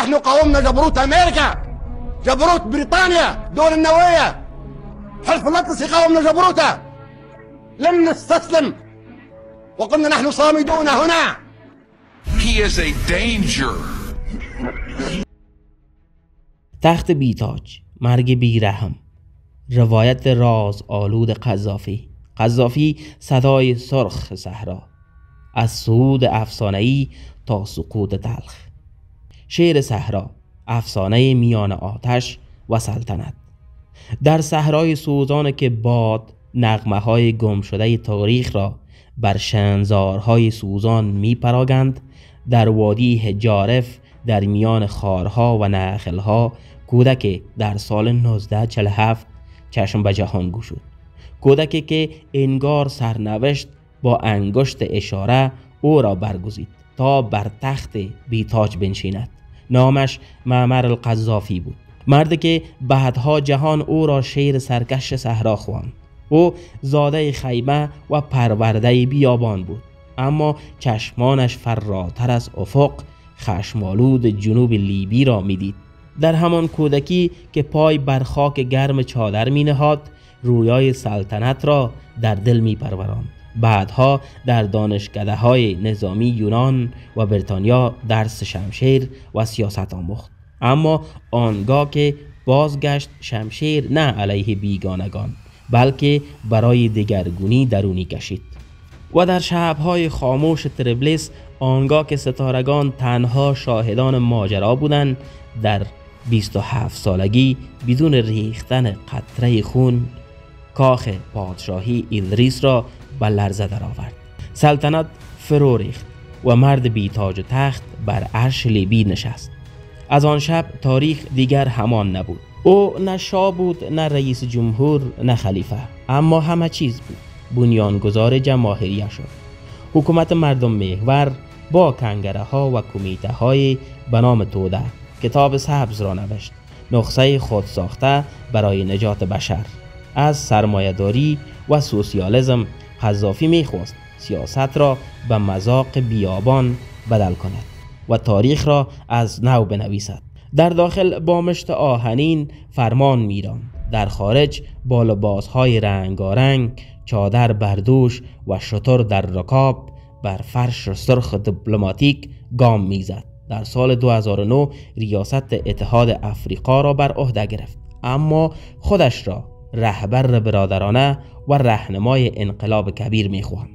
نحن قاومنا جبروت أمريكا، جبروت بريطانيا، دول النووية، حلف الأطلسي قاومنا جبروته، لم نستسلم وقلنا نحن صامدون هنا. He is a danger. تخت بیتاج، مرگ بیرحم، روایت راز آلود قذافی. قذافی صدای سرخ صحرا، از صعود افسانه‌ای تا سقوط تلخ. شعر صحرا، افسانه میان آتش و سلطنت. در صحرای سوزان که باد نغمه های گم شده تاریخ را بر شنزارهای سوزان می پراگند، در وادی حجارف در میان خارها و نخلها کودک در سال 1947 چشم به جهان گشود. کودکی که انگار سرنوشت با انگشت اشاره او را برگزید تا بر تخت بیتاج بنشیند. نامش معمر القذافی بود، مردی که بعدها جهان او را شیر سرکش صحرا خواند. او زاده خیمه و پرورده بیابان بود، اما چشمانش فراتر از افق خشمالود جنوب لیبی را میدید. در همان کودکی که پای بر خاک گرم چادر می نهاد، رویای سلطنت را در دل می پروراند. بعدها در دانشکده‌های نظامی یونان و بریتانیا درس شمشیر و سیاست آموخت. اما آنگاه که بازگشت، شمشیر نه علیه بیگانگان بلکه برای دگرگونی درونی کشید. و در شب‌های خاموش طرابلس، آنگاه که ستارگان تنها شاهدان ماجرا بودند، در 27 سالگی بدون ریختن قطره خون کاخ پادشاهی ایدریس را به لرزه درآورد. سلطنت فرو ریخت و مرد بیتاج و تخت بر عرش لیبی نشست. از آن شب تاریخ دیگر همان نبود. او نه شاه بود، نه رئیس جمهور، نه خلیفه، اما همه چیز بود. بنیانگذار جماهیریه شد. حکومت مردم محور با کنگره ها و کمیته های به نام توده کتاب سبز را نوشت، نسخه خود ساخته برای نجات بشر از سرمایه‌داری و سوسیالیسم. قذافی می‌خواست سیاست را به مذاق بیابان بدل کند و تاریخ را از نو بنویسد. در داخل با مشت آهنین فرمان می‌راند، در خارج با لباس‌های رنگارنگ، چادر بر دوش و شتر در رکاب بر فرش سرخ دیپلماتیک گام می‌زد. در سال 2009 ریاست اتحاد افریقا را بر عهده گرفت، اما خودش را رهبر برادرانه و راهنمای انقلاب کبیر می‌خواند.